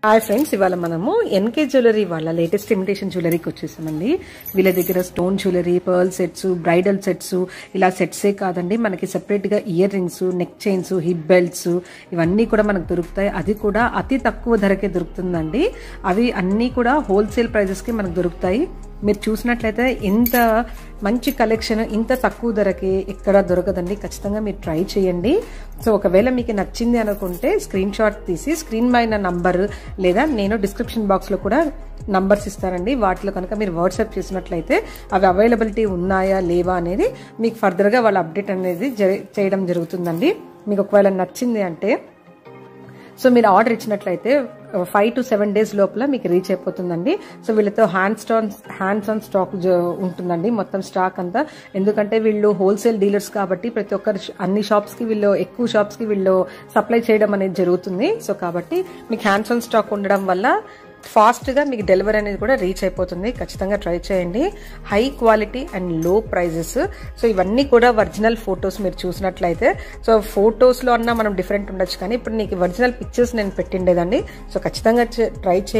Hi friends, ఇవాళ మనము NK jewellery వాళ్ళ లేటెస్ట్ ఇమిటేషన్ జ్యువెలరీకి వచ్చేసామండి. వీళ్ళ దగ్గర stone jewellery, pearl sets, bridal sets, ఇలా సెట్సే కాదండి, మనకి సెపరేట్ గా ear rings, neck chains, hip belts ఇవన్నీ కూడా మనకు దొరుకుతాయి. అది కూడా అతి తక్కువ ధరకే దొరుకుతుందండి. అవి అన్నీ కూడా హోల్సేల్ ప్రైజెస్ కి మనకు దొరుకుతాయి. మీరు చూసినట్లయితే ఇంత మంచి కలెక్షన్ ఇంత తక్కువ ధరకి ఎక్కడ దొరకదండి. ఖచ్చితంగా మీరు ట్రై చేయండి. సో ఒకవేళ మీకు నచ్చింది అనుకుంటే స్క్రీన్ షాట్ తీసి స్క్రీన్ పైన నంబర్ లేదా నేను డిస్క్రిప్షన్ బాక్స్ లో కూడా నంబర్స్ ఇస్తానండి. వాటిలో కనుక మీరు వాట్సాప్ చేసినట్లయితే అవి అవైలబిలిటీ ఉన్నాయా లేవా అనేది మీకు ఫర్దర్ గా వాళ్ళ అప్డేట్ అనేది చేయడం జరుగుతుందండి. మీకు ఒకవేళ నచ్చింది అంటే సో మీరు ఆర్డర్ ఇచ్చినట్లయితే 5 to 7 days లోపల మీకు రీచ్ అయిపోతుందండి. సో వీళ్ళతో హ్యాండ్స్ ఆన్ స్టాక్ ఉంటుందండి, మొత్తం స్టాక్ అంతా. ఎందుకంటే వీళ్ళు హోల్సేల్ డీలర్స్ కాబట్టి ప్రతి ఒక్కరు అన్ని షాప్స్ కి వీళ్ళు ఎక్కువ షాప్స్ కి వీళ్ళు సప్లై చేయడం అనేది జరుగుతుంది. సో కాబట్టి మీకు హ్యాండ్స్ ఆన్ స్టాక్ ఉండడం వల్ల ఫాస్ట్ గా మీకు డెలివరీ అనేది కూడా రీచ్ అయిపోతుంది. ఖచ్చితంగా ట్రై చేయండి. హై క్వాలిటీ అండ్ లో ప్రైజెస్. సో ఇవన్నీ కూడా ఒరిజినల్ ఫొటోస్. మీరు చూసినట్లయితే సో ఫొటోస్ లో అన్నా మనం డిఫరెంట్ ఉండొచ్చు, కానీ ఇప్పుడు నీకు ఒరిజినల్ పిక్చర్స్ నేను పెట్టిండేదండి. సో ఖచ్చితంగా ట్రై చేయండి.